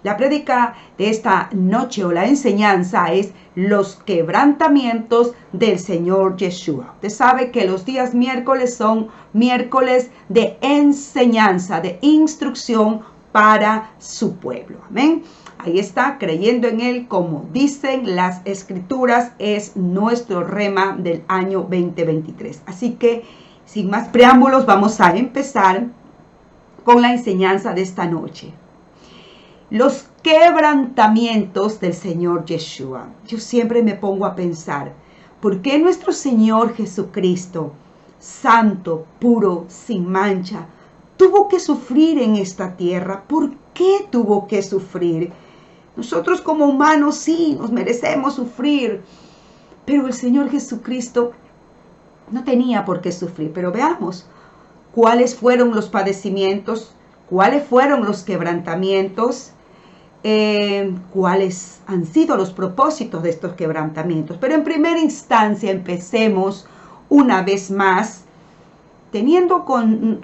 La prédica de esta noche o la enseñanza es los quebrantamientos del Señor Yeshua. Usted sabe que los días miércoles son miércoles de enseñanza, de instrucción para su pueblo. Amén. Ahí está, creyendo en Él, como dicen las Escrituras, es nuestro rema del año 2023. Así que, sin más preámbulos, vamos a empezar con la enseñanza de esta noche. Los quebrantamientos del Señor Yeshua. Yo siempre me pongo a pensar, ¿por qué nuestro Señor Jesucristo, santo, puro, sin mancha, tuvo que sufrir en esta tierra? ¿Por qué tuvo que sufrir? Nosotros como humanos sí, nos merecemos sufrir, pero el Señor Jesucristo no tenía por qué sufrir. Pero veamos cuáles fueron los padecimientos, cuáles fueron los quebrantamientos, cuáles han sido los propósitos de estos quebrantamientos. Pero en primera instancia empecemos una vez más teniendo un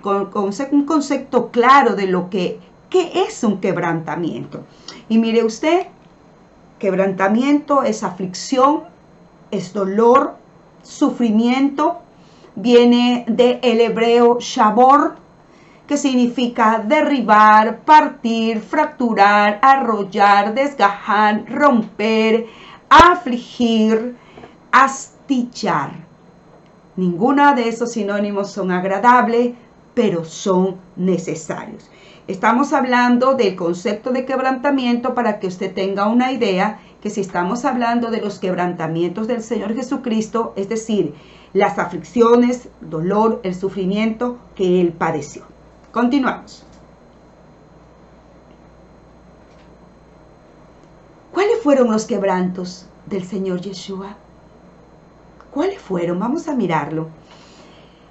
concepto claro de lo que es un quebrantamiento. Y mire usted, quebrantamiento es aflicción, es dolor, sufrimiento, viene del hebreo shabor, que significa derribar, partir, fracturar, arrollar, desgajar, romper, afligir, astillar. Ninguna de esos sinónimos son agradables, pero son necesarios. Estamos hablando del concepto de quebrantamiento para que usted tenga una idea que si estamos hablando de los quebrantamientos del Señor Jesucristo, es decir, las aflicciones, dolor, el sufrimiento que Él padeció. Continuamos. ¿Cuáles fueron los quebrantos del Señor Yeshua? ¿Cuáles fueron? Vamos a mirarlo.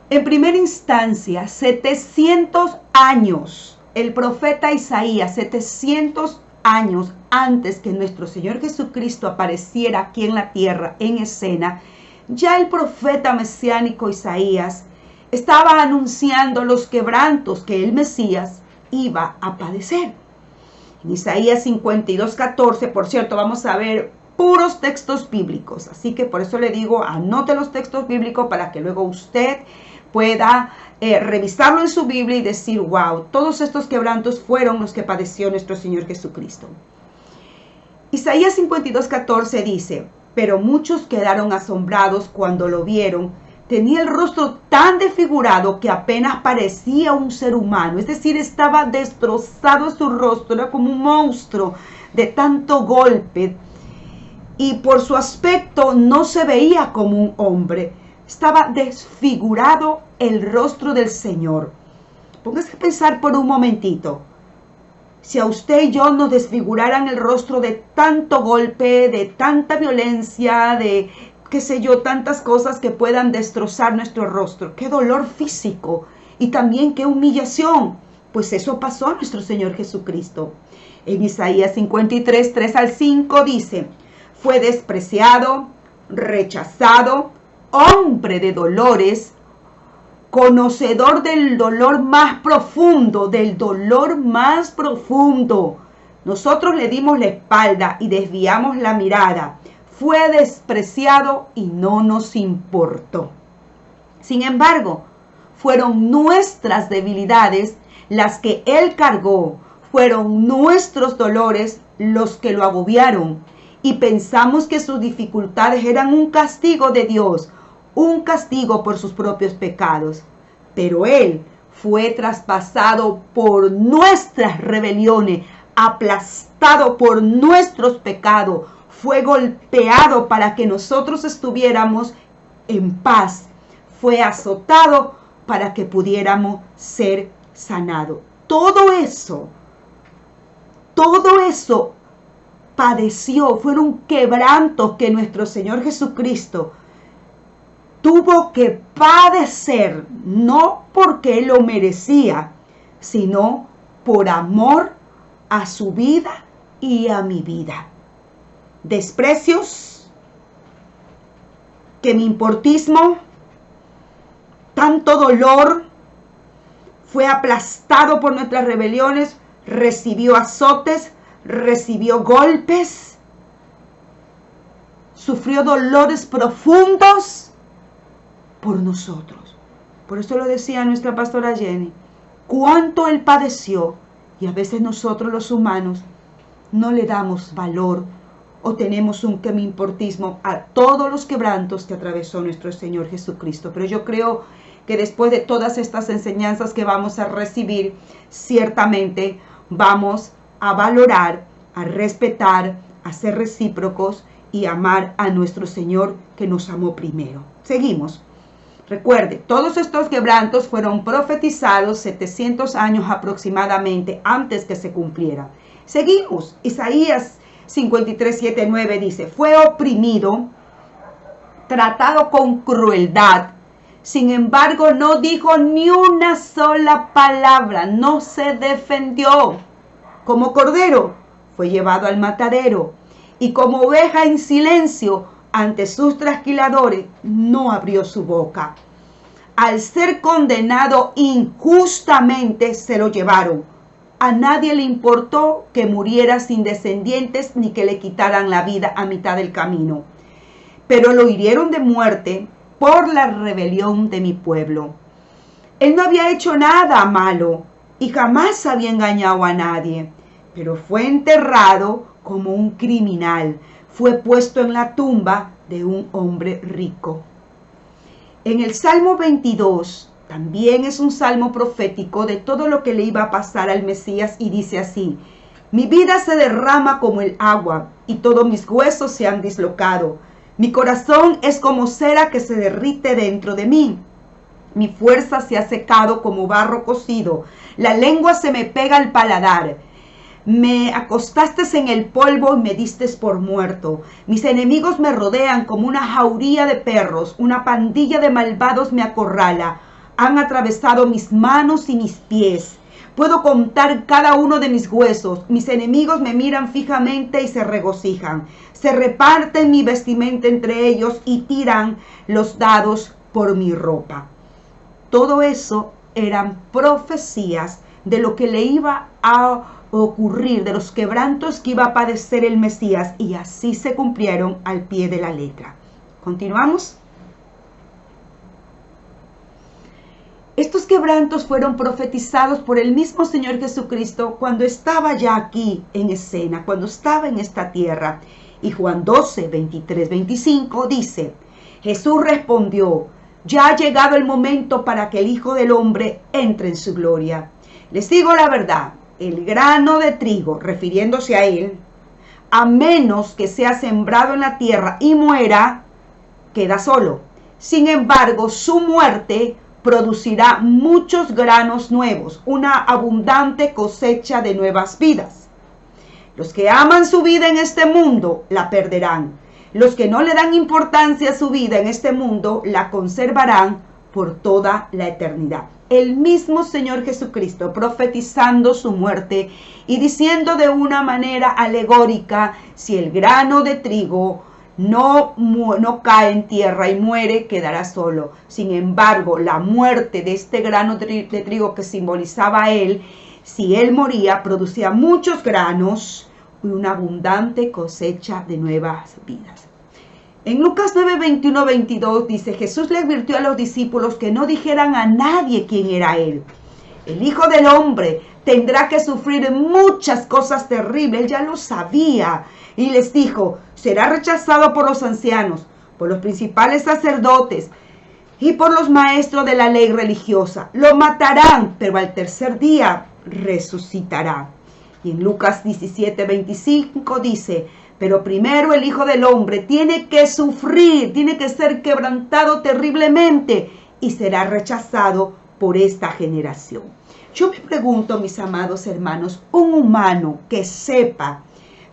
En primera instancia, 700 años, el profeta Isaías, 700 años antes que nuestro Señor Jesucristo apareciera aquí en la tierra, en escena, ya el profeta mesiánico Isaías estaba anunciando los quebrantos que el Mesías iba a padecer. En Isaías 52:14, por cierto, vamos a ver puros textos bíblicos. Así que por eso le digo, anote los textos bíblicos para que luego usted pueda revisarlo en su Biblia y decir, wow, todos estos quebrantos fueron los que padeció nuestro Señor Jesucristo. Isaías 52:14 dice, pero muchos quedaron asombrados cuando lo vieron. Tenía el rostro tan desfigurado que apenas parecía un ser humano. Es decir, estaba destrozado su rostro, era como un monstruo de tanto golpe. Y por su aspecto no se veía como un hombre. Estaba desfigurado el rostro del Señor. Póngase a pensar por un momentito. Si a usted y yo nos desfiguraran el rostro de tanto golpe, de tanta violencia, de qué sé yo, tantas cosas que puedan destrozar nuestro rostro. Qué dolor físico y también qué humillación. Pues eso pasó a nuestro Señor Jesucristo. En Isaías 53:3-5 dice, fue despreciado, rechazado, hombre de dolores, conocedor del dolor más profundo, Nosotros le dimos la espalda y desviamos la mirada. Fue despreciado y no nos importó. Sin embargo, fueron nuestras debilidades las que Él cargó, fueron nuestros dolores los que lo agobiaron, y pensamos que sus dificultades eran un castigo de Dios, un castigo por sus propios pecados. Pero Él fue traspasado por nuestras rebeliones, aplastado por nuestros pecados, fue golpeado para que nosotros estuviéramos en paz. Fue azotado para que pudiéramos ser sanados. Todo eso padeció. Fueron quebrantos que nuestro Señor Jesucristo tuvo que padecer, no porque Él lo merecía, sino por amor a su vida y a mi vida. Desprecios, que mi importismo, tanto dolor, fue aplastado por nuestras rebeliones, recibió azotes, recibió golpes, sufrió dolores profundos por nosotros. Por eso lo decía nuestra pastora Jenny, cuánto Él padeció, y a veces nosotros los humanos no le damos valor o tenemos un quemimportismo a todos los quebrantos que atravesó nuestro Señor Jesucristo. Pero yo creo que después de todas estas enseñanzas que vamos a recibir, ciertamente vamos a valorar, a respetar, a ser recíprocos y amar a nuestro Señor que nos amó primero. Seguimos. Recuerde, todos estos quebrantos fueron profetizados 700 años aproximadamente antes que se cumplieran. Seguimos. Isaías 53, 7, 9 dice, fue oprimido, tratado con crueldad. Sin embargo, no dijo ni una sola palabra, no se defendió. Como cordero, fue llevado al matadero. Y como oveja en silencio, ante sus trasquiladores, no abrió su boca. Al ser condenado injustamente, se lo llevaron. A nadie le importó que muriera sin descendientes, ni que le quitaran la vida a mitad del camino. Pero lo hirieron de muerte por la rebelión de mi pueblo. Él no había hecho nada malo y jamás había engañado a nadie, pero fue enterrado como un criminal. Fue puesto en la tumba de un hombre rico. En el Salmo 22, también es un salmo profético de todo lo que le iba a pasar al Mesías y dice así, mi vida se derrama como el agua y todos mis huesos se han dislocado. Mi corazón es como cera que se derrite dentro de mí. Mi fuerza se ha secado como barro cocido. La lengua se me pega al paladar. Me acostaste en el polvo y me diste por muerto. Mis enemigos me rodean como una jauría de perros. Una pandilla de malvados me acorrala. Han atravesado mis manos y mis pies. Puedo contar cada uno de mis huesos. Mis enemigos me miran fijamente y se regocijan. Se reparten mi vestimenta entre ellos y tiran los dados por mi ropa. Todo eso eran profecías de lo que le iba a ocurrir, de los quebrantos que iba a padecer el Mesías, y así se cumplieron al pie de la letra. Continuamos. Estos quebrantos fueron profetizados por el mismo Señor Jesucristo cuando estaba ya aquí en escena, cuando estaba en esta tierra. Y Juan 12, 23, 25 dice, Jesús respondió, ya ha llegado el momento para que el Hijo del Hombre entre en su gloria. Les digo la verdad, el grano de trigo, refiriéndose a él, a menos que sea sembrado en la tierra y muera, queda solo. Sin embargo, su muerte producirá muchos granos nuevos, una abundante cosecha de nuevas vidas. Los que aman su vida en este mundo, la perderán. Los que no le dan importancia a su vida en este mundo, la conservarán por toda la eternidad. El mismo Señor Jesucristo profetizando su muerte y diciendo de una manera alegórica, si el grano de trigo no cae en tierra y muere, quedará solo. Sin embargo, la muerte de este grano de trigo que simbolizaba a él, si él moría, producía muchos granos y una abundante cosecha de nuevas vidas. En Lucas 9, 21, 22 dice, Jesús le advirtió a los discípulos que no dijeran a nadie quién era él. El Hijo del Hombre tendrá que sufrir muchas cosas terribles. Él ya lo sabía. Y les dijo, será rechazado por los ancianos, por los principales sacerdotes y por los maestros de la ley religiosa. Lo matarán, pero al tercer día resucitará. Y en Lucas 17, 25 dice, pero primero el Hijo del Hombre tiene que sufrir, tiene que ser quebrantado terriblemente y será rechazado por esta generación. Yo me pregunto, mis amados hermanos, un humano que sepa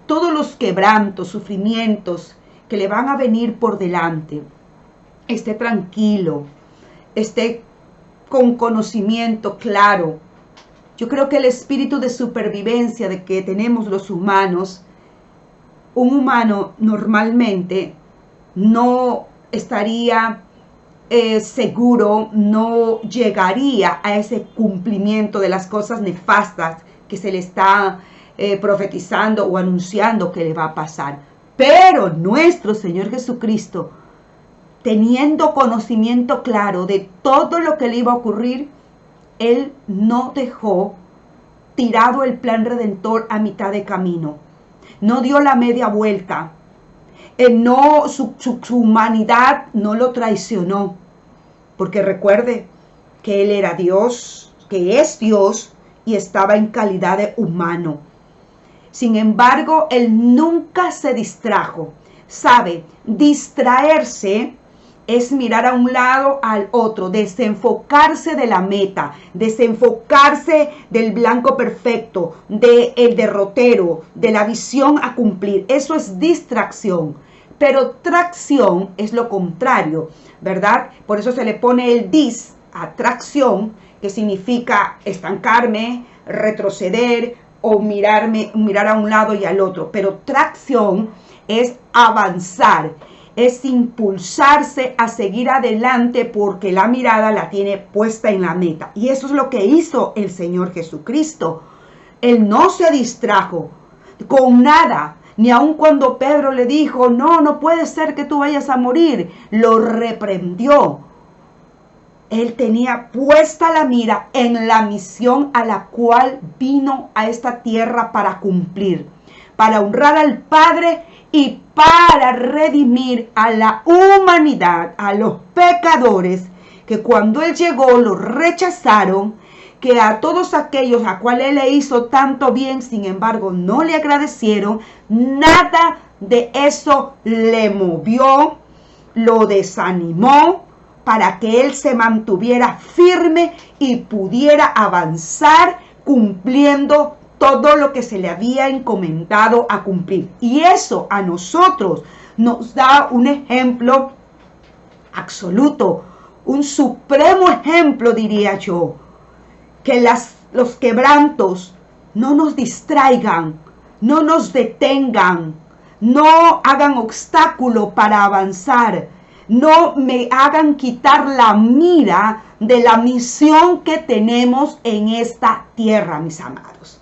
todos los quebrantos, sufrimientos que le van a venir por delante, esté tranquilo, esté con conocimiento claro. Yo creo que el espíritu de supervivencia de que tenemos los humanos, un humano normalmente no estaría seguro, no llegaría a ese cumplimiento de las cosas nefastas que se le está profetizando o anunciando que le va a pasar. Pero nuestro Señor Jesucristo, teniendo conocimiento claro de todo lo que le iba a ocurrir, Él no dejó tirado el plan redentor a mitad de camino. No dio la media vuelta. Su humanidad no lo traicionó. Porque recuerde que Él era Dios, que es Dios, y estaba en calidad de humano. Sin embargo, Él nunca se distrajo. ¿Sabe? Distraerse es mirar a un lado al otro, desenfocarse de la meta, desenfocarse del blanco perfecto, del derrotero, de la visión a cumplir. Eso es distracción. Pero tracción es lo contrario, ¿verdad? Por eso se le pone el dis, atracción, que significa estancarme, retroceder o mirar a un lado y al otro. Pero tracción es avanzar, es impulsarse a seguir adelante porque la mirada la tiene puesta en la meta. Y eso es lo que hizo el Señor Jesucristo. Él no se distrajo con nada, ni aun cuando Pedro le dijo, no puede ser que tú vayas a morir, lo reprendió. Él tenía puesta la mira en la misión a la cual vino a esta tierra para cumplir, para honrar al Padre y para redimir a la humanidad, a los pecadores, que cuando Él llegó lo rechazaron, que a todos aquellos a cuales Él le hizo tanto bien, sin embargo, no le agradecieron. Nada de eso le movió, lo desanimó, para que Él se mantuviera firme y pudiera avanzar cumpliendo todo lo que se le había encomendado a cumplir. Y eso a nosotros nos da un ejemplo absoluto, un supremo ejemplo, diría yo, que los quebrantos no nos distraigan, no nos detengan, no hagan obstáculo para avanzar, no me hagan quitar la mira de la misión que tenemos en esta tierra, mis amados.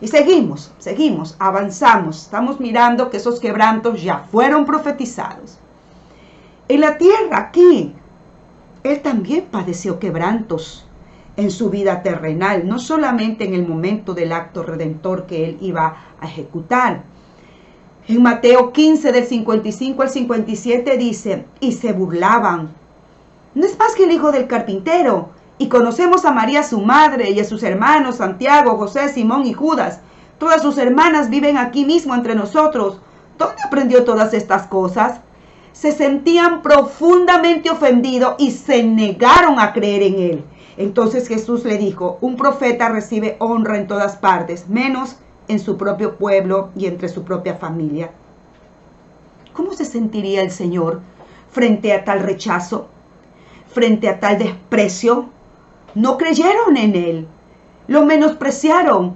Y seguimos, avanzamos. Estamos mirando que esos quebrantos ya fueron profetizados. En la tierra aquí, Él también padeció quebrantos en su vida terrenal, no solamente en el momento del acto redentor que Él iba a ejecutar. En Mateo 15, del 55 al 57 dice, y se burlaban. ¿No es más que el hijo del carpintero? Y conocemos a María su madre y a sus hermanos Santiago, José, Simón y Judas. Todas sus hermanas viven aquí mismo entre nosotros. ¿Dónde aprendió todas estas cosas? Se sentían profundamente ofendidos y se negaron a creer en Él. Entonces Jesús le dijo, un profeta recibe honra en todas partes, menos en su propio pueblo y entre su propia familia. ¿Cómo se sentiría el Señor frente a tal rechazo, frente a tal desprecio? No creyeron en Él, lo menospreciaron.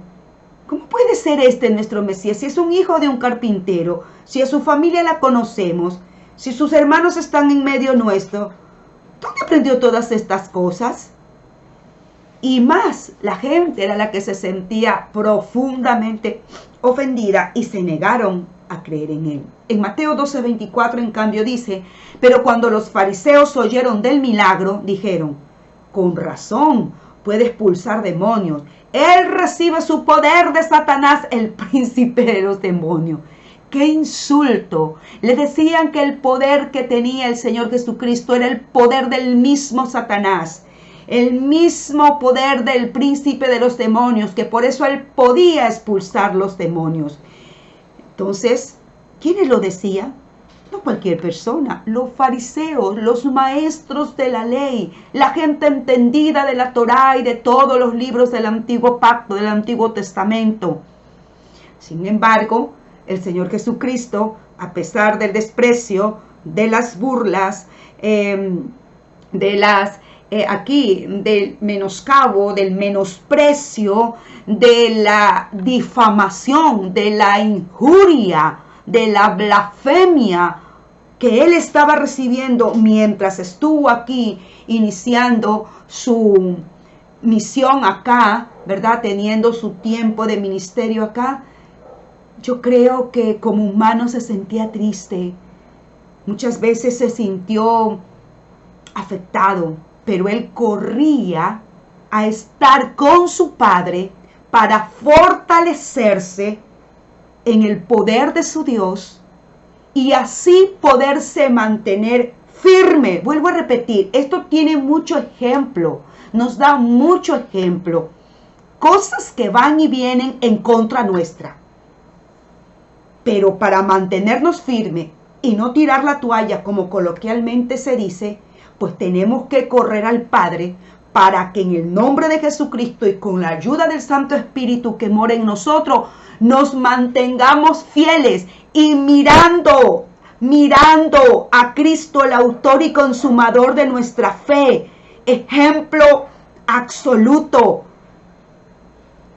¿Cómo puede ser este nuestro Mesías? Si es un hijo de un carpintero, si a su familia la conocemos, si sus hermanos están en medio nuestro, ¿dónde aprendió todas estas cosas? Y más, la gente era la que se sentía profundamente ofendida y se negaron a creer en Él. En Mateo 12:24, en cambio, dice, pero cuando los fariseos oyeron del milagro, dijeron, con razón puede expulsar demonios. Él recibe su poder de Satanás, el príncipe de los demonios. ¡Qué insulto! Le decían que el poder que tenía el Señor Jesucristo era el poder del mismo Satanás. El mismo poder del príncipe de los demonios, que por eso Él podía expulsar los demonios. Entonces, ¿quiénes lo decían? No cualquier persona, los fariseos, los maestros de la ley, la gente entendida de la Torá y de todos los libros del Antiguo Pacto, del Antiguo Testamento. Sin embargo, el Señor Jesucristo, a pesar del desprecio, de las burlas, del menoscabo, del menosprecio, de la difamación, de la injuria, de la blasfemia que Él estaba recibiendo mientras estuvo aquí iniciando su misión acá, ¿verdad? Teniendo su tiempo de ministerio acá. Yo creo que como humano se sentía triste. Muchas veces se sintió afectado, pero él corría a estar con su padre para fortalecerse en el poder de su Dios y así poderse mantener firme. Vuelvo a repetir, esto tiene mucho ejemplo, nos da mucho ejemplo. Cosas que van y vienen en contra nuestra. Pero para mantenernos firmes y no tirar la toalla, como coloquialmente se dice, pues tenemos que correr al Padre para que en el nombre de Jesucristo y con la ayuda del Santo Espíritu que mora en nosotros, nos mantengamos fieles y mirando a Cristo, el autor y consumador de nuestra fe, ejemplo absoluto,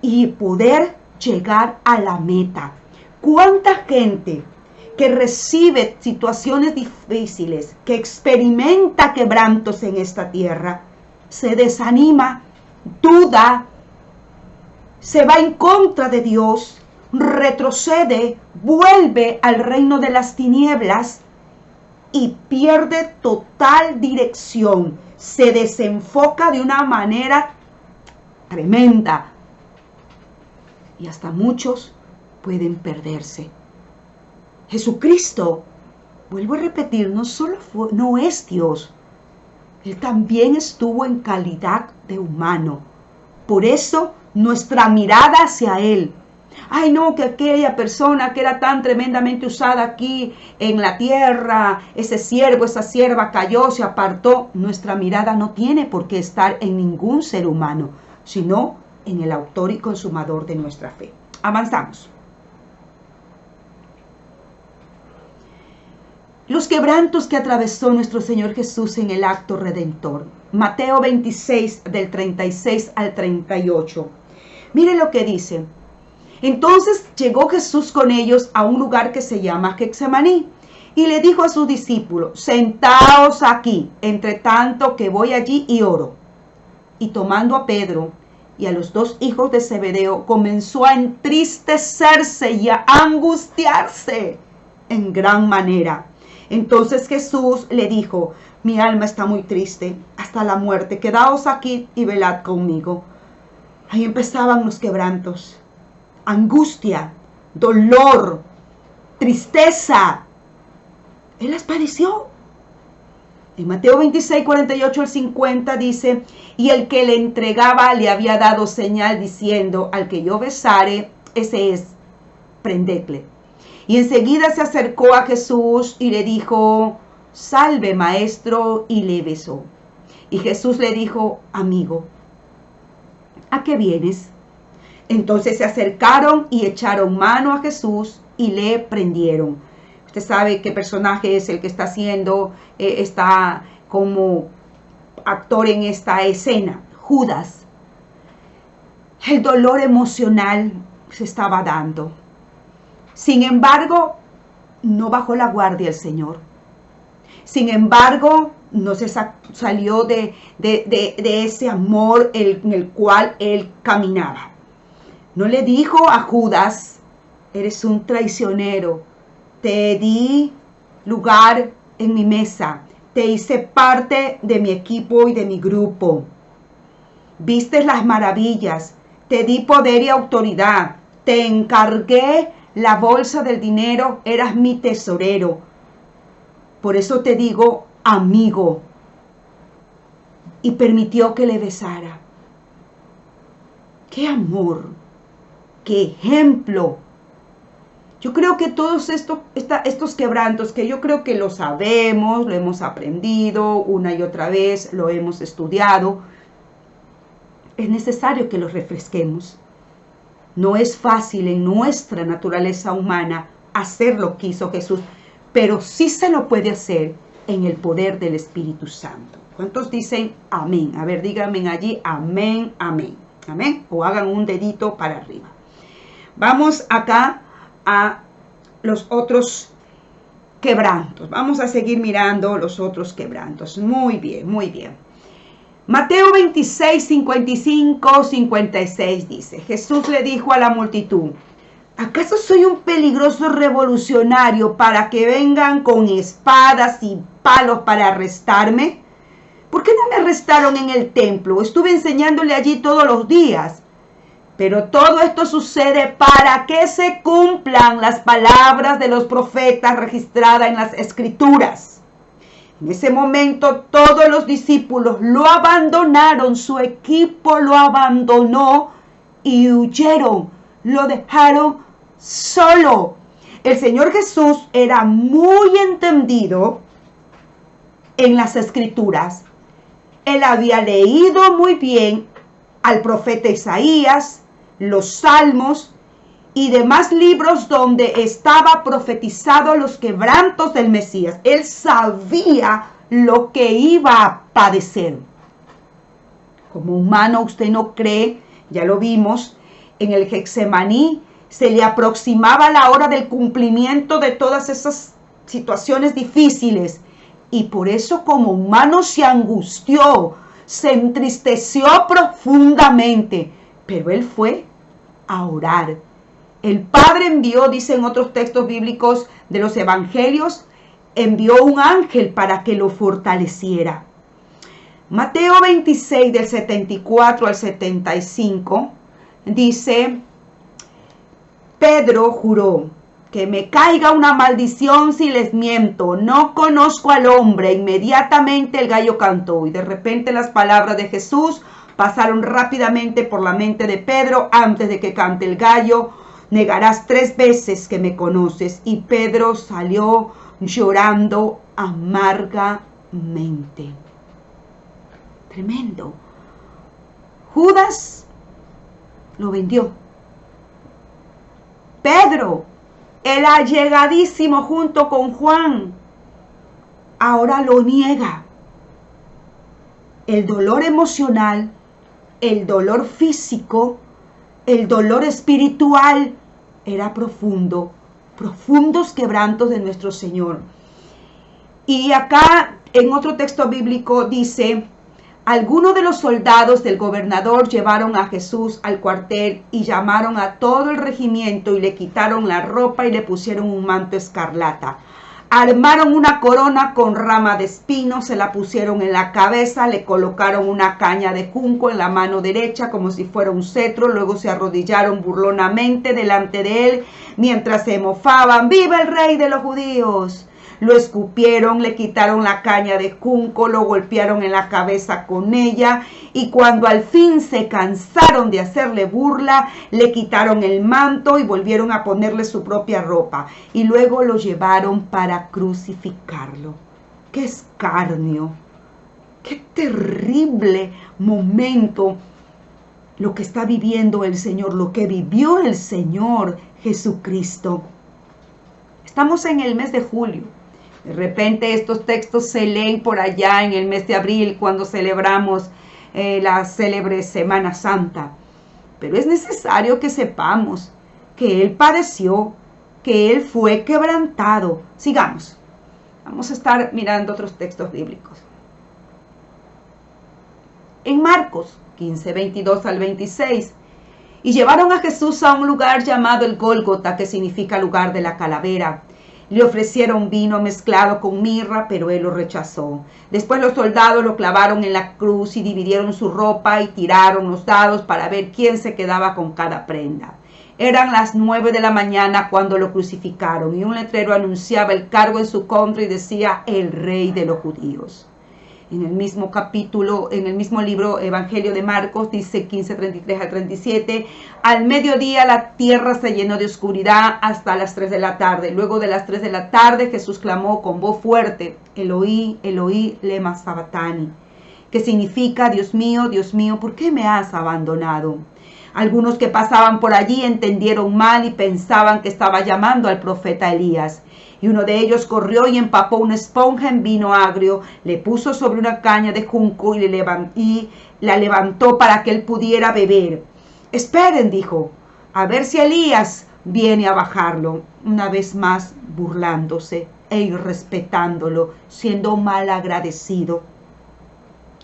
y poder llegar a la meta. ¿Cuánta gente que recibe situaciones difíciles, que experimenta quebrantos en esta tierra, se desanima, duda, se va en contra de Dios, retrocede, vuelve al reino de las tinieblas y pierde total dirección, se desenfoca de una manera tremenda y hasta muchos pueden perderse. Jesucristo, vuelvo a repetir, no es Dios. Él también estuvo en calidad de humano. Por eso nuestra mirada hacia Él. Ay, no, que aquella persona que era tan tremendamente usada aquí en la tierra, ese siervo, esa sierva cayó, se apartó. Nuestra mirada no tiene por qué estar en ningún ser humano, sino en el autor y consumador de nuestra fe. Avanzamos. Los quebrantos que atravesó nuestro Señor Jesús en el acto redentor. Mateo 26, del 36 al 38. Mire lo que dice. Entonces llegó Jesús con ellos a un lugar que se llama Getsemaní y le dijo a sus discípulos, sentaos aquí, entre tanto que voy allí y oro. Y tomando a Pedro y a los dos hijos de Zebedeo, comenzó a entristecerse y a angustiarse en gran manera. Entonces Jesús le dijo, mi alma está muy triste hasta la muerte, quedaos aquí y velad conmigo. Ahí empezaban los quebrantos, angustia, dolor, tristeza. Él las padeció. En Mateo 26, 48 al 50 dice, y el que le entregaba le había dado señal diciendo, al que yo besare, ese es, prendedle. Y enseguida se acercó a Jesús y le dijo, salve maestro, y le besó. Y Jesús le dijo, amigo, ¿a qué vienes? Entonces se acercaron y echaron mano a Jesús y le prendieron. Usted sabe qué personaje es el que está haciendo, está como actor en esta escena, Judas. El dolor emocional se estaba dando. Sin embargo, no bajó la guardia el Señor. Sin embargo, no se salió de ese amor en el cual él caminaba. No le dijo a Judas, eres un traicionero, te di lugar en mi mesa, te hice parte de mi equipo y de mi grupo. Viste las maravillas, te di poder y autoridad, te encargué la bolsa del dinero, eras mi tesorero. Por eso te digo, amigo. Y permitió que le besara. ¡Qué amor! ¡Qué ejemplo! Yo creo que todos estos quebrantos, que yo creo que lo sabemos, lo hemos aprendido una y otra vez, lo hemos estudiado, es necesario que los refresquemos. No es fácil en nuestra naturaleza humana hacer lo que hizo Jesús, pero sí se lo puede hacer en el poder del Espíritu Santo. ¿Cuántos dicen amén? A ver, díganme allí, amén, amén. Amén. O hagan un dedito para arriba. Vamos acá a los otros quebrantos. Vamos a seguir mirando los otros quebrantos. Muy bien, muy bien. Mateo 26, 55, 56 dice, Jesús le dijo a la multitud, ¿Acaso soy un peligroso revolucionario para que vengan con espadas y palos para arrestarme? ¿Por qué no me arrestaron en el templo? Estuve enseñándole allí todos los días. Pero todo esto sucede para que se cumplan las palabras de los profetas registradas en las Escrituras. En ese momento todos los discípulos lo abandonaron, su equipo lo abandonó y huyeron, lo dejaron solo. El Señor Jesús era muy entendido en las Escrituras. Él había leído muy bien al profeta Isaías, los Salmos y demás libros donde estaba profetizado los quebrantos del Mesías. Él sabía lo que iba a padecer. Como humano, usted no cree, ya lo vimos, en el Getsemaní se le aproximaba la hora del cumplimiento de todas esas situaciones difíciles. Y por eso como humano se angustió, se entristeció profundamente. Pero él fue a orar. El Padre envió, dice en otros textos bíblicos de los evangelios, envió un ángel para que lo fortaleciera. Mateo 26 del 74 al 75 dice, Pedro juró, que me caiga una maldición si les miento, no conozco al hombre. Inmediatamente el gallo cantó y de repente las palabras de Jesús pasaron rápidamente por la mente de Pedro. Antes de que cante el gallo, negarás 3 veces que me conoces. Y Pedro salió llorando amargamente. Tremendo. Judas lo vendió. Pedro, el allegadísimo junto con Juan, ahora lo niega. El dolor emocional, el dolor físico, el dolor espiritual era profundo, profundos quebrantos de nuestro Señor. Y acá en otro texto bíblico dice, algunos de los soldados del gobernador llevaron a Jesús al cuartel y llamaron a todo el regimiento y le quitaron la ropa y le pusieron un manto escarlata. Armaron una corona con rama de espino, se la pusieron en la cabeza, le colocaron una caña de junco en la mano derecha como si fuera un cetro, luego se arrodillaron burlonamente delante de él mientras se mofaban. ¡Viva el rey de los judíos! Lo escupieron, le quitaron la caña de junco, lo golpearon en la cabeza con ella y cuando al fin se cansaron de hacerle burla, le quitaron el manto y volvieron a ponerle su propia ropa y luego lo llevaron para crucificarlo. ¡Qué escarnio! ¡Qué terrible momento lo que está viviendo el Señor, lo que vivió el Señor Jesucristo! Estamos en el mes de julio. De repente estos textos se leen por allá en el mes de abril cuando celebramos la célebre Semana Santa. Pero es necesario que sepamos que Él padeció, que Él fue quebrantado. Sigamos. Vamos a estar mirando otros textos bíblicos. En Marcos 15, 22 al 26. Y llevaron a Jesús a un lugar llamado el Gólgota, que significa lugar de la calavera. Le ofrecieron vino mezclado con mirra, pero él lo rechazó. Después los soldados lo clavaron en la cruz y dividieron su ropa y tiraron los dados para ver quién se quedaba con cada prenda. Eran las 9 de la mañana cuando lo crucificaron y un letrero anunciaba el cargo en su contra y decía el rey de los judíos. En el mismo capítulo, en el mismo libro Evangelio de Marcos, dice 15:33 al 37, al mediodía la tierra se llenó de oscuridad hasta las 3 de la tarde. Luego de las 3 de la tarde Jesús clamó con voz fuerte, Eloí, Eloí, lema sabachthani, que significa, Dios mío, ¿por qué me has abandonado? Algunos que pasaban por allí entendieron mal y pensaban que estaba llamando al profeta Elías. Y uno de ellos corrió y empapó una esponja en vino agrio, le puso sobre una caña de junco y la levantó para que él pudiera beber. Esperen, dijo, a ver si Elías viene a bajarlo. Una vez más burlándose e irrespetándolo, siendo mal agradecido.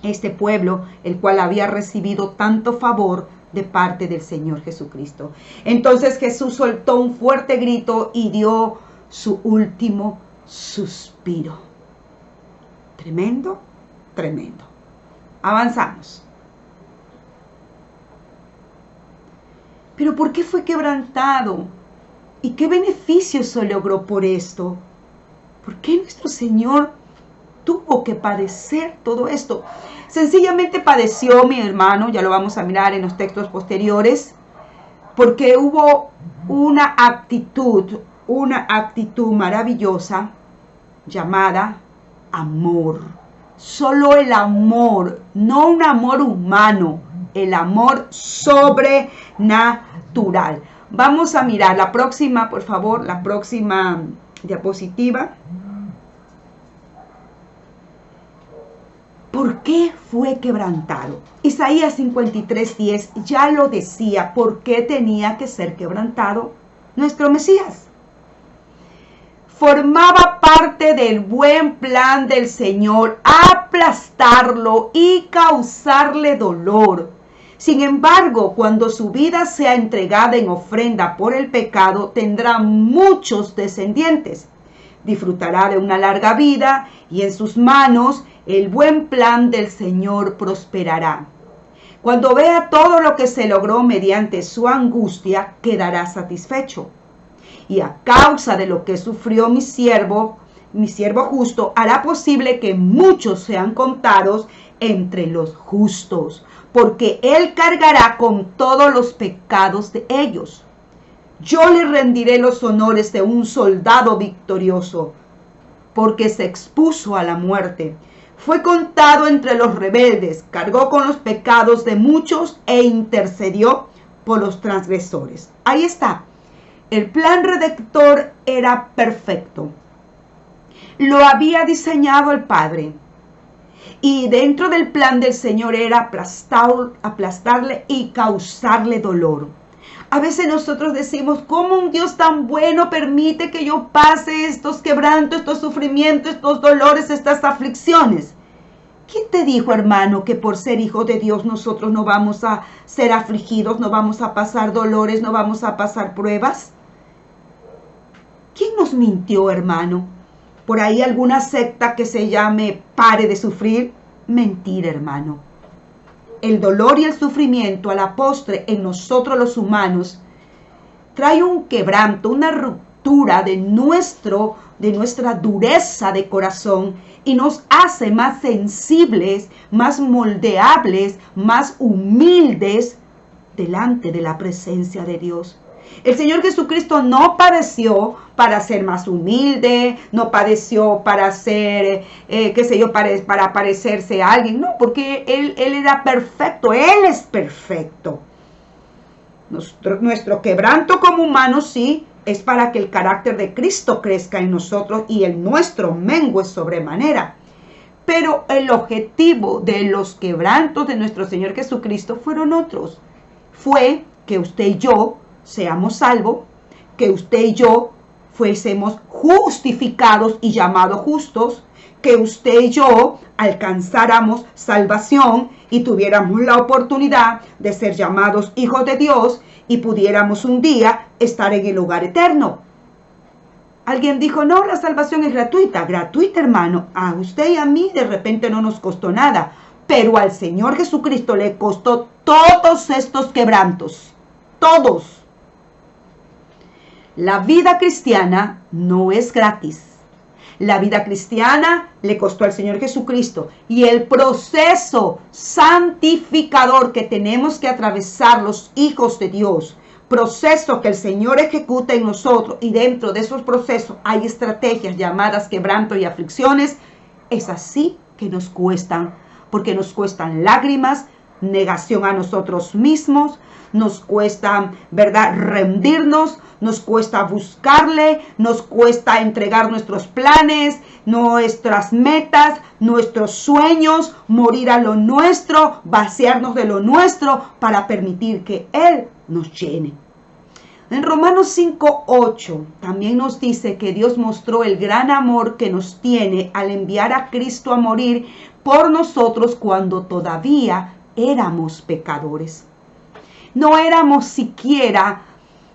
Este pueblo, el cual había recibido tanto favor, de parte del Señor Jesucristo. Entonces Jesús soltó un fuerte grito y dio su último suspiro. Tremendo, tremendo. Avanzamos. Pero ¿por qué fue quebrantado? ¿Y qué beneficio se logró por esto? ¿Por qué nuestro Señor tuvo que padecer todo esto? Sencillamente padeció, mi hermano, ya lo vamos a mirar en los textos posteriores, porque hubo una actitud maravillosa llamada amor. Solo el amor, no un amor humano, el amor sobrenatural. Vamos a mirar la próxima, por favor, la próxima diapositiva. ¿Por qué fue quebrantado? Isaías 53:10 ya lo decía. ¿Por qué tenía que ser quebrantado nuestro Mesías? Formaba parte del buen plan del Señor aplastarlo y causarle dolor. Sin embargo, cuando su vida sea entregada en ofrenda por el pecado, tendrá muchos descendientes. Disfrutará de una larga vida y en sus manos el buen plan del Señor prosperará. Cuando vea todo lo que se logró mediante su angustia, quedará satisfecho. Y a causa de lo que sufrió mi siervo justo, hará posible que muchos sean contados entre los justos, porque él cargará con todos los pecados de ellos. Yo le rendiré los honores de un soldado victorioso, porque se expuso a la muerte. Fue contado entre los rebeldes, cargó con los pecados de muchos e intercedió por los transgresores. Ahí está. El plan redentor era perfecto. Lo había diseñado el Padre. Y dentro del plan del Señor era aplastarle y causarle dolor. A veces nosotros decimos, ¿cómo un Dios tan bueno permite que yo pase estos quebrantos, estos sufrimientos, estos dolores, estas aflicciones? ¿Quién te dijo, hermano, que por ser hijo de Dios nosotros no vamos a ser afligidos, no vamos a pasar dolores, no vamos a pasar pruebas? ¿Quién nos mintió, hermano? ¿Por ahí alguna secta que se llame Pare de Sufrir? Mentira, hermano. El dolor y el sufrimiento a la postre en nosotros los humanos trae un quebranto, una ruptura de nuestra dureza de corazón y nos hace más sensibles, más moldeables, más humildes delante de la presencia de Dios. El Señor Jesucristo no padeció para ser más humilde, no padeció para ser, para parecerse a alguien. No, porque Él era perfecto, Él es perfecto. Nuestro quebranto como humanos sí es para que el carácter de Cristo crezca en nosotros y el nuestro mengue sobremanera. Pero el objetivo de los quebrantos de nuestro Señor Jesucristo fueron otros. Fue que usted y yo seamos salvos, que usted y yo fuésemos justificados y llamados justos, que usted y yo alcanzáramos salvación y tuviéramos la oportunidad de ser llamados hijos de Dios y pudiéramos un día estar en el lugar eterno. Alguien dijo, no, la salvación es gratuita. Gratuita, hermano. A usted y a mí de repente no nos costó nada, pero al Señor Jesucristo le costó todos estos quebrantos. Todos. La vida cristiana no es gratis. La vida cristiana le costó al Señor Jesucristo. Y el proceso santificador que tenemos que atravesar los hijos de Dios, proceso que el Señor ejecuta en nosotros, y dentro de esos procesos hay estrategias llamadas quebranto y aflicciones, es así que nos cuestan, porque nos cuestan lágrimas, negación a nosotros mismos, nos cuesta, ¿verdad?, rendirnos, nos cuesta buscarle, nos cuesta entregar nuestros planes, nuestras metas, nuestros sueños, morir a lo nuestro, vaciarnos de lo nuestro para permitir que Él nos llene. En Romanos 5:8 también nos dice que Dios mostró el gran amor que nos tiene al enviar a Cristo a morir por nosotros cuando todavía éramos pecadores. no éramos siquiera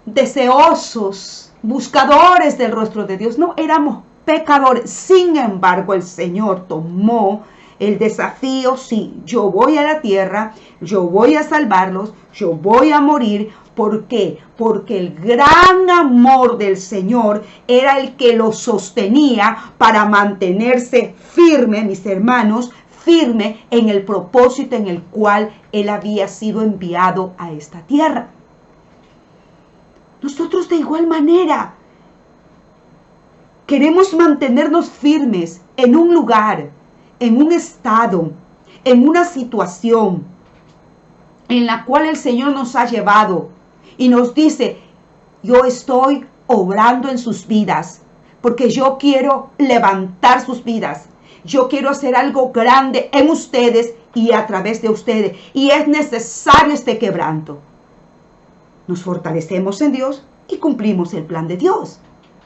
deseosos, buscadores del rostro de Dios, no éramos pecadores. Sin embargo, el Señor tomó el desafío: sí, yo voy a la tierra, yo voy a salvarlos, yo voy a morir. ¿Por qué? Porque el gran amor del Señor era el que los sostenía para mantenerse firme, mis hermanos, firme en el propósito en el cual Él había sido enviado a esta tierra. Nosotros de igual manera queremos mantenernos firmes en un lugar, en un estado, en una situación en la cual el Señor nos ha llevado y nos dice: yo estoy obrando en sus vidas, porque yo quiero levantar sus vidas. Yo quiero hacer algo grande en ustedes y a través de ustedes. Y es necesario este quebranto. Nos fortalecemos en Dios y cumplimos el plan de Dios.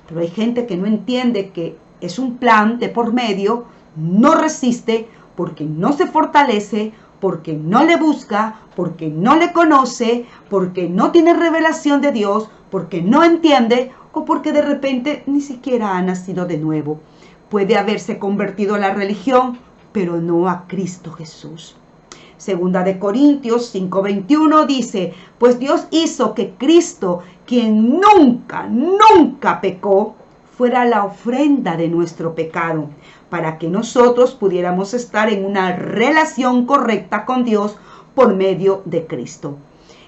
Pero hay gente que no entiende que es un plan de por medio, no resiste porque no se fortalece, porque no le busca, porque no le conoce, porque no tiene revelación de Dios, porque no entiende o porque de repente ni siquiera ha nacido de nuevo. Puede haberse convertido a la religión, pero no a Cristo Jesús. Segunda de Corintios 5:21 dice: pues Dios hizo que Cristo, quien nunca pecó, fuera la ofrenda de nuestro pecado, para que nosotros pudiéramos estar en una relación correcta con Dios por medio de Cristo.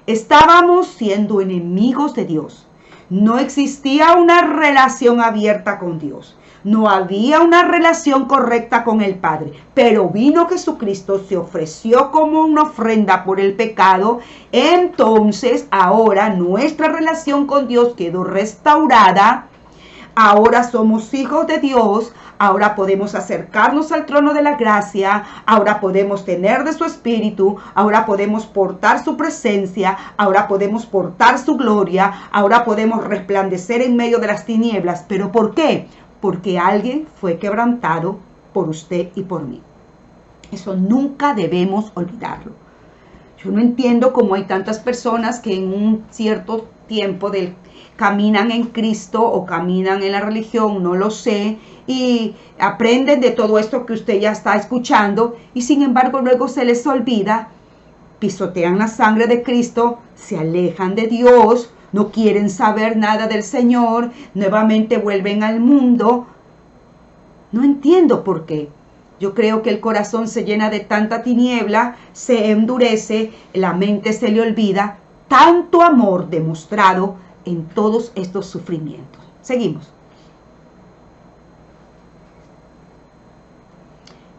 Estábamos siendo enemigos de Dios. No existía una relación abierta con Dios. No había una relación correcta con el Padre, pero vino Jesucristo, se ofreció como una ofrenda por el pecado. Entonces ahora nuestra relación con Dios quedó restaurada. Ahora somos hijos de Dios. Ahora podemos acercarnos al trono de la gracia. Ahora podemos tener de su espíritu. Ahora podemos portar su presencia. Ahora podemos portar su gloria. Ahora podemos resplandecer en medio de las tinieblas. ¿Pero por qué? Porque alguien fue quebrantado por usted y por mí. Eso nunca debemos olvidarlo. Yo no entiendo cómo hay tantas personas que en un cierto tiempo caminan en Cristo o caminan en la religión, no lo sé, y aprenden de todo esto que usted ya está escuchando, y sin embargo luego se les olvida, pisotean la sangre de Cristo, se alejan de Dios, no quieren saber nada del Señor, nuevamente vuelven al mundo. No entiendo por qué. Yo creo que el corazón se llena de tanta tiniebla, se endurece, la mente se le olvida, tanto amor demostrado en todos estos sufrimientos. Seguimos.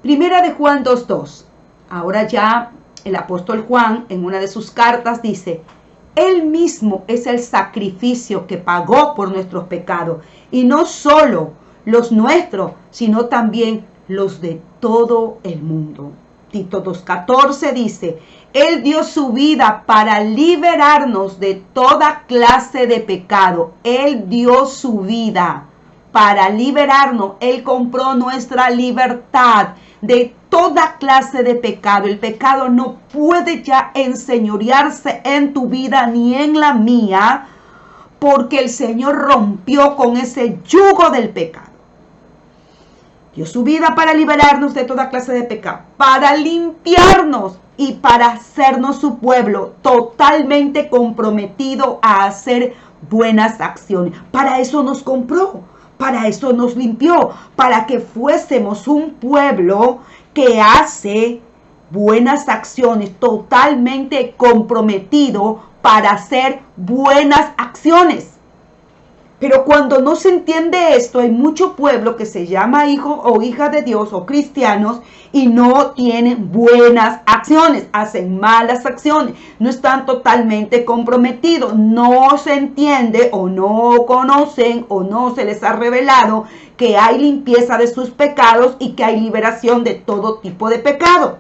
Primera de Juan 2:2. Ahora ya el apóstol Juan en una de sus cartas dice: Él mismo es el sacrificio que pagó por nuestros pecados, y no solo los nuestros, sino también los de todo el mundo. Tito 2:14 dice: Él dio su vida para liberarnos de toda clase de pecado. Él dio su vida para liberarnos. Él compró nuestra libertad de toda clase de pecado. El pecado no puede ya enseñorearse en tu vida ni en la mía, porque el Señor rompió con ese yugo del pecado. Dio su vida para liberarnos de toda clase de pecado, para limpiarnos y para hacernos su pueblo totalmente comprometido a hacer buenas acciones. Para eso nos compró, para eso nos limpió, para que fuésemos un pueblo que hace buenas acciones, totalmente comprometido para hacer buenas acciones. Pero cuando no se entiende esto, hay mucho pueblo que se llama hijo o hija de Dios o cristianos y no tienen buenas acciones, hacen malas acciones, no están totalmente comprometidos, no se entiende o no conocen o no se les ha revelado que hay limpieza de sus pecados y que hay liberación de todo tipo de pecado.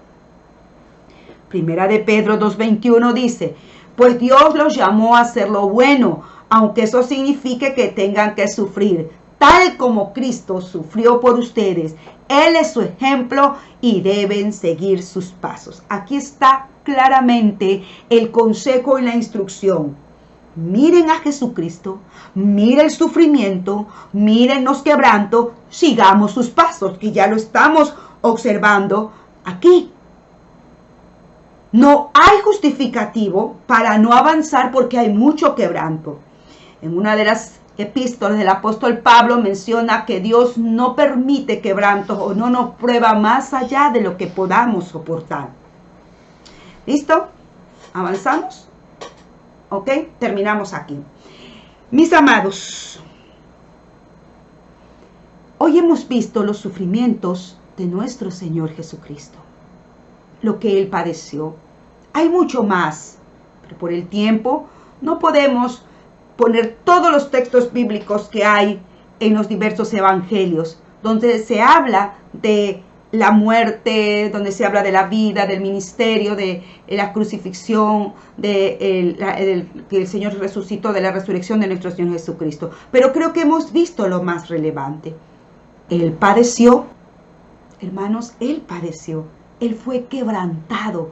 Primera de Pedro 2:21 dice: pues Dios los llamó a hacer lo bueno, aunque eso signifique que tengan que sufrir. tal como Cristo sufrió por ustedes. Él es su ejemplo y deben seguir sus pasos. Aquí está claramente el consejo y la instrucción. Miren a Jesucristo, miren el sufrimiento, miren los quebrantos, sigamos sus pasos, que ya lo estamos observando aquí. No hay justificativo para no avanzar porque hay mucho quebranto. En una de las epístolas del apóstol Pablo menciona que Dios no permite quebrantos o no nos prueba más allá de lo que podamos soportar. ¿Listo? ¿Avanzamos? ¿Ok? Terminamos aquí. Mis amados, hoy hemos visto los sufrimientos de nuestro Señor Jesucristo, lo que Él padeció. Hay mucho más, pero por el tiempo no podemos poner todos los textos bíblicos que hay en los diversos evangelios, donde se habla de la muerte, donde se habla de la vida, del ministerio, de la crucifixión, que el Señor resucitó, de la resurrección de nuestro Señor Jesucristo. Pero creo que hemos visto lo más relevante. Él padeció, hermanos, Él padeció. Él fue quebrantado.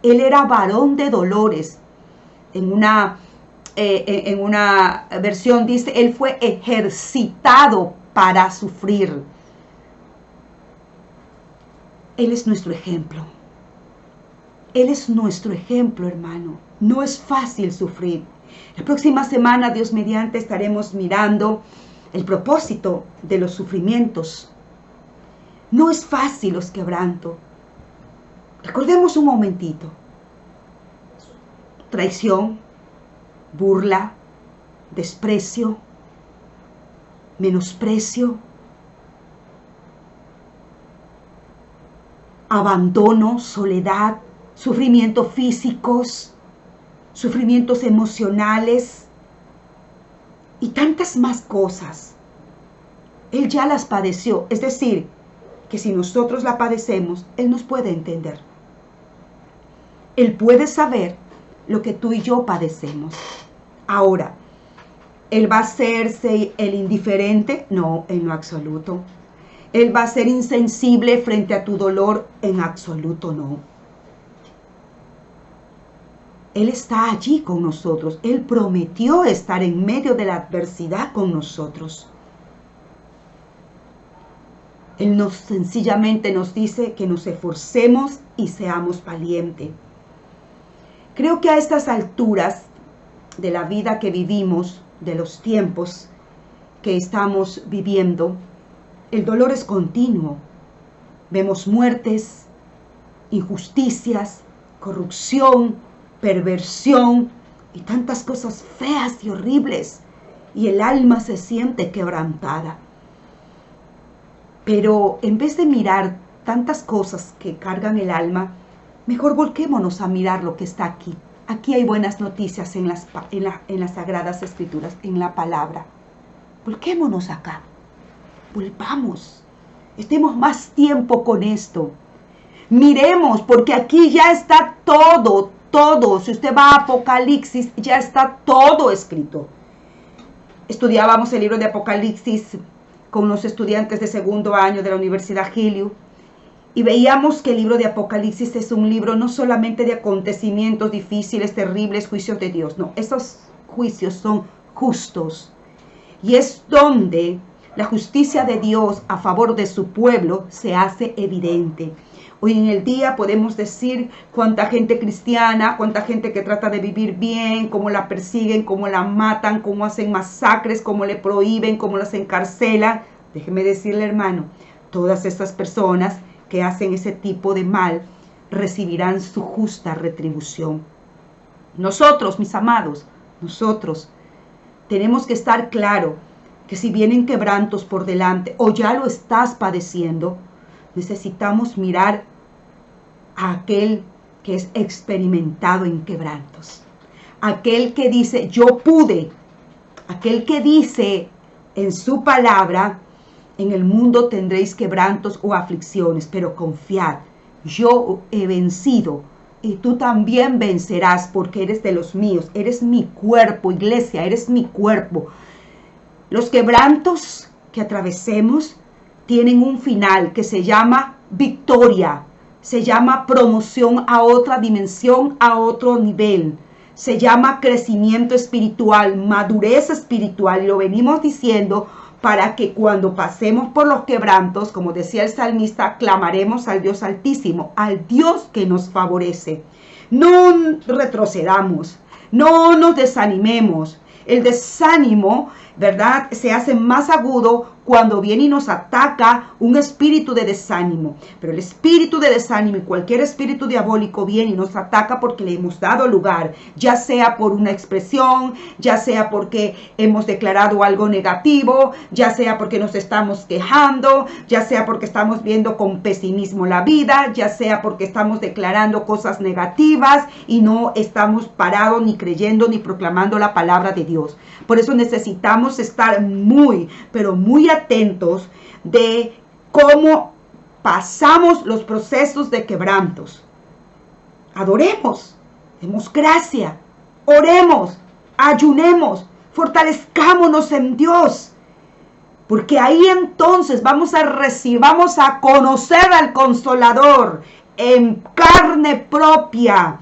Él era varón de dolores. En una versión dice, Él fue ejercitado para sufrir. Él es nuestro ejemplo. Él es nuestro ejemplo, hermano. No es fácil sufrir. La próxima semana, Dios mediante, estaremos mirando el propósito de los sufrimientos. No es fácil los quebrantos. Recordemos un momentito. Traición, burla, desprecio, menosprecio, abandono, soledad, sufrimientos físicos, sufrimientos emocionales y tantas más cosas. Él ya las padeció, es decir, que si nosotros la padecemos, Él nos puede entender. Él puede saber lo que tú y yo padecemos. Ahora, ¿Él va a hacerse el indiferente? No, en lo absoluto. ¿Él va a ser insensible frente a tu dolor? En absoluto no. Él está allí con nosotros. Él prometió estar en medio de la adversidad con nosotros. Él sencillamente nos dice que nos esforcemos y seamos valientes. Creo que a estas alturas de la vida que vivimos, de los tiempos que estamos viviendo, el dolor es continuo. Vemos muertes, injusticias, corrupción, perversión y tantas cosas feas y horribles. Y el alma se siente quebrantada. Pero en vez de mirar tantas cosas que cargan el alma, mejor volquémonos a mirar lo que está aquí. Aquí hay buenas noticias en las Sagradas Escrituras, en la palabra. Volquémonos acá. Volvamos, estemos más tiempo con esto. Miremos, porque aquí ya está todo. Si usted va a Apocalipsis, ya está todo escrito. Estudiábamos el libro de Apocalipsis con los estudiantes de segundo año de la Universidad Hillel, y veíamos que el libro de Apocalipsis es un libro no solamente de acontecimientos difíciles, terribles, juicios de Dios. No, esos juicios son justos. Y es donde la justicia de Dios a favor de su pueblo se hace evidente. Hoy en el día podemos decir cuánta gente cristiana, cuánta gente que trata de vivir bien, cómo la persiguen, cómo la matan, cómo hacen masacres, cómo le prohíben, cómo las encarcelan. Déjeme decirle, hermano, todas estas personas que hacen ese tipo de mal recibirán su justa retribución. Nosotros, mis amados, nosotros tenemos que estar claro que si vienen quebrantos por delante o ya lo estás padeciendo, necesitamos mirar a aquel que es experimentado en quebrantos. Aquel que dice, yo pude. Aquel que dice en su palabra, en el mundo tendréis quebrantos o aflicciones, pero confiad, yo he vencido y tú también vencerás porque eres de los míos. Eres mi cuerpo, iglesia, eres mi cuerpo. Los quebrantos que atravesemos tienen un final que se llama victoria, se llama promoción a otra dimensión, a otro nivel. Se llama crecimiento espiritual, madurez espiritual, y lo venimos diciendo para que cuando pasemos por los quebrantos, como decía el salmista, clamaremos al Dios Altísimo, al Dios que nos favorece. No retrocedamos, no nos desanimemos. El desánimo, ¿verdad?, se hace más agudo cuando viene y nos ataca un espíritu de desánimo. Pero el espíritu de desánimo y cualquier espíritu diabólico viene y nos ataca porque le hemos dado lugar, ya sea por una expresión, ya sea porque hemos declarado algo negativo, ya sea porque nos estamos quejando, ya sea porque estamos viendo con pesimismo la vida, ya sea porque estamos declarando cosas negativas y no estamos parados ni creyendo ni proclamando la palabra de Dios. Por eso necesitamos estar muy, pero muy atentos de cómo pasamos los procesos de quebrantos. Adoremos, demos gracia, oremos, ayunemos, fortalezcámonos en Dios. Porque ahí entonces vamos a conocer al Consolador en carne propia.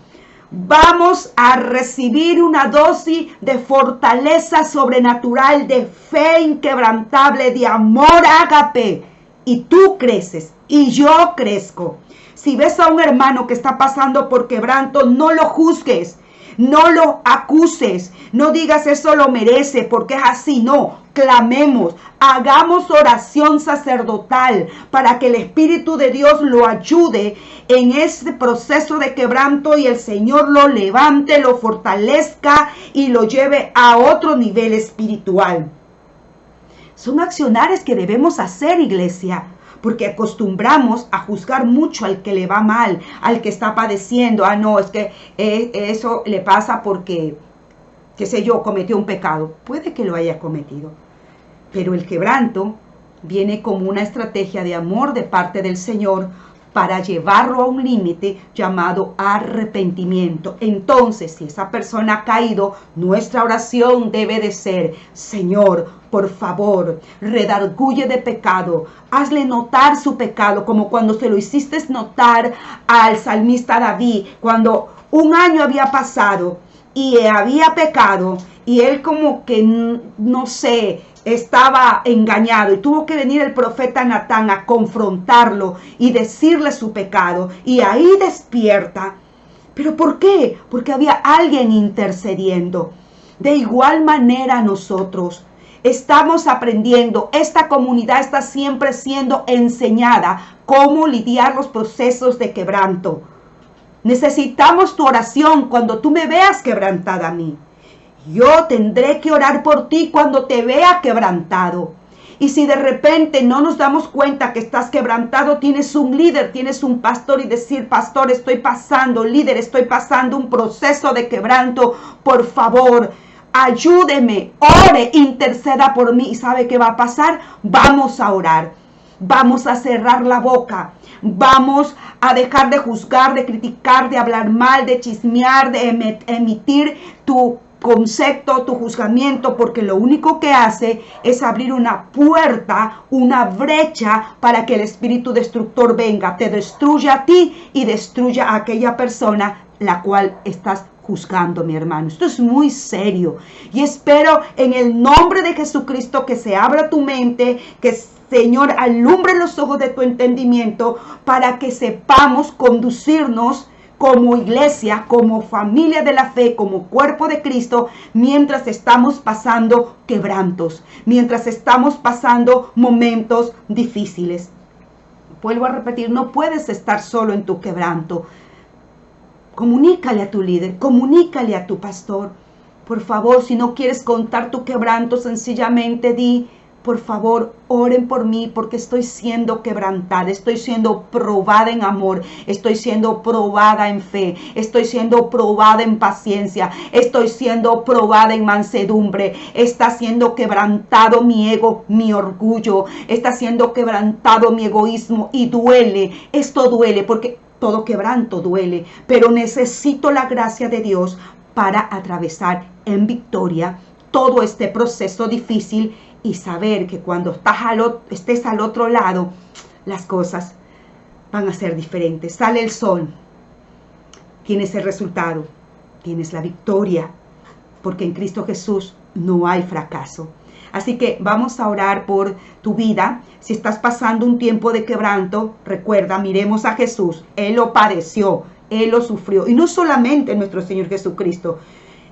Vamos a recibir una dosis de fortaleza sobrenatural, de fe inquebrantable, de amor ágape. Y tú creces y yo crezco. Si ves a un hermano que está pasando por quebranto, no lo juzgues, no lo acuses, no digas eso lo merece porque es así. No, clamemos, hagamos oración sacerdotal para que el Espíritu de Dios lo ayude en este proceso de quebranto y el Señor lo levante, lo fortalezca y lo lleve a otro nivel espiritual. Son accionares que debemos hacer, iglesia, porque acostumbramos a juzgar mucho al que le va mal, al que está padeciendo. Ah, no, es que eso le pasa porque, qué sé yo, cometió un pecado. Puede que lo haya cometido, pero el quebranto viene como una estrategia de amor de parte del Señor para llevarlo a un límite llamado arrepentimiento. Entonces, si esa persona ha caído, nuestra oración debe de ser: Señor, por favor, redarguye de pecado, hazle notar su pecado, como cuando se lo hiciste notar al salmista David, cuando un año había pasado y había pecado, y él como que, no sé, estaba engañado, y tuvo que venir el profeta Natán a confrontarlo y decirle su pecado, y ahí despierta. ¿Pero por qué? Porque había alguien intercediendo. De igual manera nosotros estamos aprendiendo, esta comunidad está siempre siendo enseñada cómo lidiar los procesos de quebranto. Necesitamos tu oración cuando tú me veas quebrantada a mí. Yo tendré que orar por ti cuando te vea quebrantado. Y si de repente no nos damos cuenta que estás quebrantado, tienes un líder, tienes un pastor, y decir: pastor, estoy pasando, líder, estoy pasando un proceso de quebranto, por favor, ayúdeme, ore, interceda por mí. ¿Y sabe qué va a pasar? Vamos a orar, vamos a cerrar la boca, vamos a dejar de juzgar, de criticar, de hablar mal, de chismear, de emitir tu concepto, tu juzgamiento, porque lo único que hace es abrir una puerta, una brecha para que el espíritu destructor venga, te destruya a ti y destruya a aquella persona la cual estás juzgando, mi hermano. Esto es muy serio y espero en el nombre de Jesucristo que se abra tu mente, que Señor alumbre los ojos de tu entendimiento para que sepamos conducirnos como iglesia, como familia de la fe, como cuerpo de Cristo, mientras estamos pasando quebrantos, mientras estamos pasando momentos difíciles. Vuelvo a repetir, no puedes estar solo en tu quebranto. Comunícale a tu líder, comunícale a tu pastor. Por favor, si no quieres contar tu quebranto, sencillamente di: por favor, oren por mí porque estoy siendo quebrantada, estoy siendo probada en amor, estoy siendo probada en fe, estoy siendo probada en paciencia, estoy siendo probada en mansedumbre, está siendo quebrantado mi ego, mi orgullo, está siendo quebrantado mi egoísmo y duele, esto duele porque todo quebranto duele, pero necesito la gracia de Dios para atravesar en victoria todo este proceso difícil y saber que cuando estés al otro lado, las cosas van a ser diferentes. Sale el sol, tienes el resultado, tienes la victoria, porque en Cristo Jesús no hay fracaso. Así que vamos a orar por tu vida. Si estás pasando un tiempo de quebranto, recuerda, miremos a Jesús. Él lo padeció, Él lo sufrió. Y no solamente nuestro Señor Jesucristo.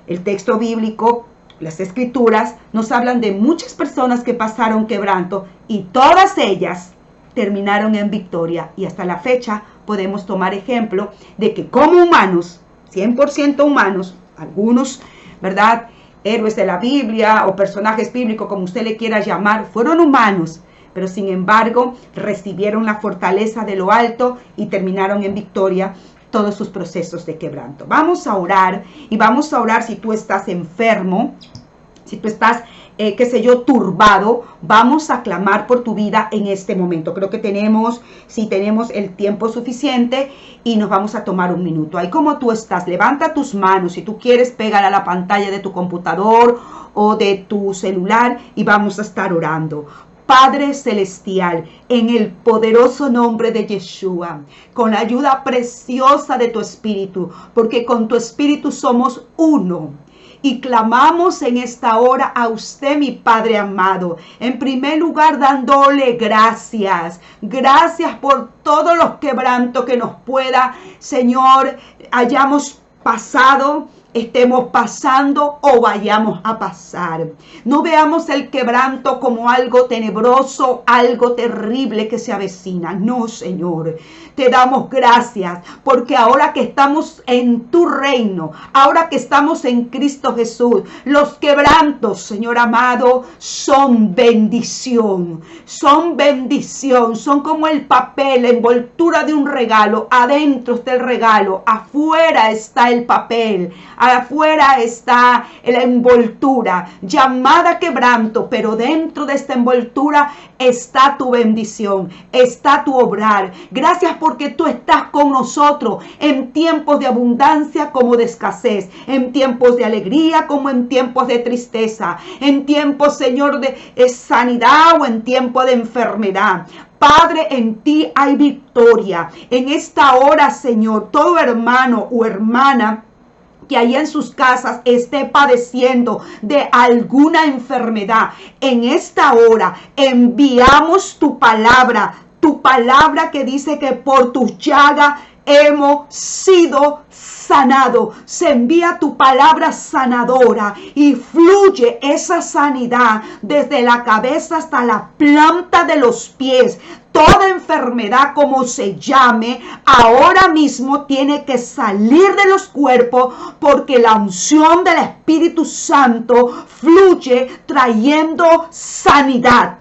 El texto bíblico, las escrituras, nos hablan de muchas personas que pasaron quebranto y todas ellas terminaron en victoria. Y hasta la fecha podemos tomar ejemplo de que como humanos, 100% humanos, algunos, ¿verdad?, héroes de la Biblia o personajes bíblicos, como usted le quiera llamar, fueron humanos, pero sin embargo recibieron la fortaleza de lo alto y terminaron en victoria todos sus procesos de quebranto. Vamos a orar, y vamos a orar si tú estás enfermo, si tú estás, turbado. Vamos a clamar por tu vida en este momento. Creo que tenemos el tiempo suficiente y nos vamos a tomar un minuto. Ahí como tú estás, levanta tus manos. Si tú quieres, pégala a la pantalla de tu computador o de tu celular y vamos a estar orando. Padre Celestial, en el poderoso nombre de Yeshua, con la ayuda preciosa de tu Espíritu, porque con tu Espíritu somos uno. Y clamamos en esta hora a usted, mi Padre amado, en primer lugar dándole gracias. Gracias por todos los quebrantos que nos pueda, Señor, hayamos pasado, estemos pasando o vayamos a pasar. No veamos el quebranto como algo tenebroso, algo terrible que se avecina. No, Señor. Te damos gracias porque ahora que estamos en tu reino, ahora que estamos en Cristo Jesús, los quebrantos, Señor amado, son bendición. Son bendición. Son como el papel, la envoltura de un regalo. Adentro está el regalo, afuera está el papel. Afuera está la envoltura llamada quebranto, pero dentro de esta envoltura está tu bendición, está tu obrar. Gracias porque tú estás con nosotros en tiempos de abundancia como de escasez, en tiempos de alegría como en tiempos de tristeza, en tiempos, Señor, de sanidad o en tiempos de enfermedad. Padre, en ti hay victoria. En esta hora, Señor, todo hermano o hermana que allá en sus casas esté padeciendo de alguna enfermedad, en esta hora enviamos tu palabra que dice que por tus llagas hemos sido sanados. Se envía tu palabra sanadora y fluye esa sanidad desde la cabeza hasta la planta de los pies. Toda enfermedad, como se llame, ahora mismo tiene que salir de los cuerpos porque la unción del Espíritu Santo fluye trayendo sanidad.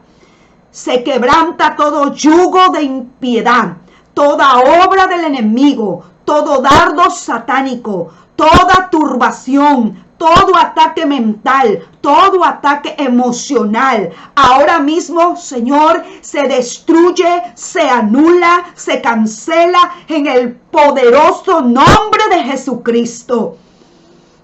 Se quebranta todo yugo de impiedad, toda obra del enemigo, todo dardo satánico, toda turbación, todo ataque mental, todo ataque emocional. Ahora mismo, Señor, se destruye, se anula, se cancela en el poderoso nombre de Jesucristo.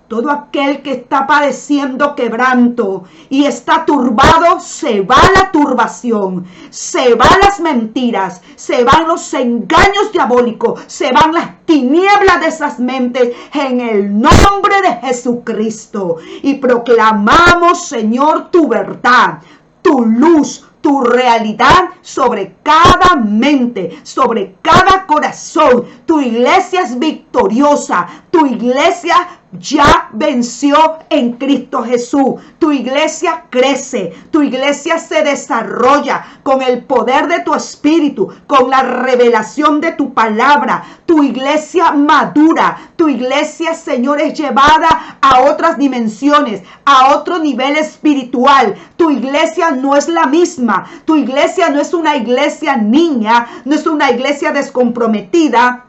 Todo aquel que está padeciendo quebranto y está turbado, se va la turbación, se van las mentiras, se van los engaños diabólicos, se van las tinieblas de esas mentes en el nombre de Jesucristo. Y proclamamos, Señor, tu verdad, tu luz, tu realidad sobre cada mente, sobre cada corazón. Tu iglesia es victoriosa, tu iglesia ya venció en Cristo Jesús. Tu iglesia crece, tu iglesia se desarrolla con el poder de tu espíritu, con la revelación de tu palabra. Tu iglesia madura, tu iglesia, Señor, es llevada a otras dimensiones, a otro nivel espiritual. Tu iglesia no es la misma, tu iglesia no es una iglesia niña, no es una iglesia descomprometida.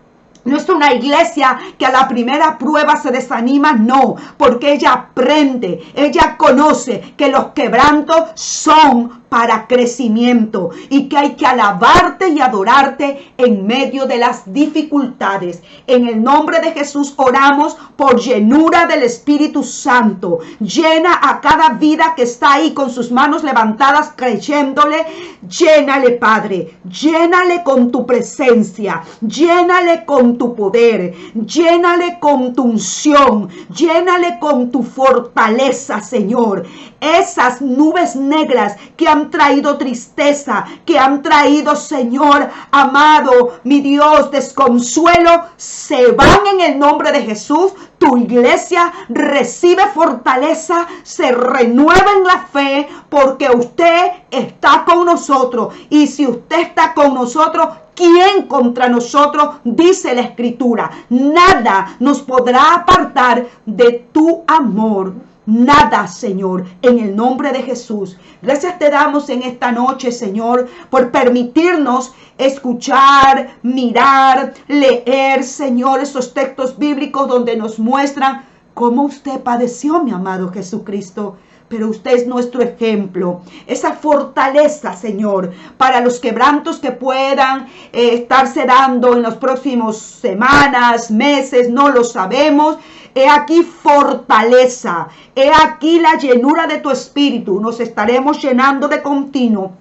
No es una iglesia que a la primera prueba se desanima, no, porque ella aprende, ella conoce que los quebrantos son para crecimiento y que hay que alabarte y adorarte en medio de las dificultades. En el nombre de Jesús oramos por llenura del Espíritu Santo. Llena a cada vida que está ahí con sus manos levantadas creyéndole. Llénale, Padre. Llénale con tu presencia. Llénale con tu poder. Llénale con tu unción. Llénale con tu fortaleza, Señor. Esas nubes negras que han traído tristeza, que han traído, Señor amado, mi Dios, desconsuelo, se van en el nombre de Jesús. Tu iglesia recibe fortaleza, se renueva en la fe, porque usted está con nosotros. Y si usted está con nosotros, ¿quién contra nosotros? Dice la Escritura. Nada nos podrá apartar de tu amor. Nada, Señor, en el nombre de Jesús. Gracias te damos en esta noche, Señor, por permitirnos escuchar, mirar, leer, Señor, esos textos bíblicos donde nos muestran cómo usted padeció, mi amado Jesucristo. Pero usted es nuestro ejemplo, esa fortaleza, Señor, para los quebrantos que puedan estarse dando en las próximas semanas, meses, no lo sabemos. He aquí fortaleza, he aquí la llenura de tu espíritu. Nos estaremos llenando de continuo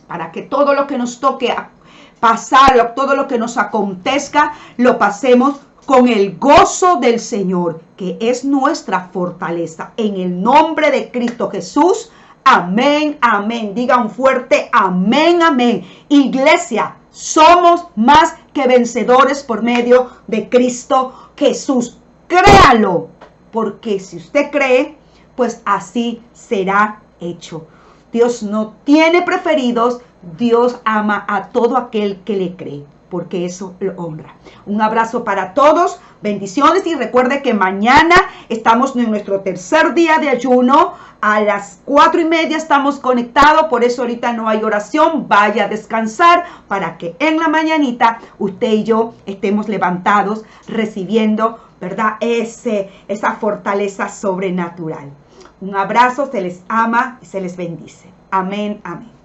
para que todo lo que nos toque pasar, todo lo que nos acontezca, lo pasemos con el gozo del Señor, que es nuestra fortaleza. En el nombre de Cristo Jesús, amén, amén. Diga un fuerte amén, amén. Iglesia, somos más que vencedores por medio de Cristo Jesús. Créalo, porque si usted cree, pues así será hecho. Dios no tiene preferidos, Dios ama a todo aquel que le cree, porque eso lo honra. Un abrazo para todos, bendiciones, y recuerde que mañana estamos en nuestro tercer día de ayuno. A las 4:30 estamos conectados, por eso ahorita no hay oración. Vaya a descansar para que en la mañanita usted y yo estemos levantados recibiendo, ¿verdad? Esa fortaleza sobrenatural. Un abrazo, se les ama y se les bendice. Amén, amén.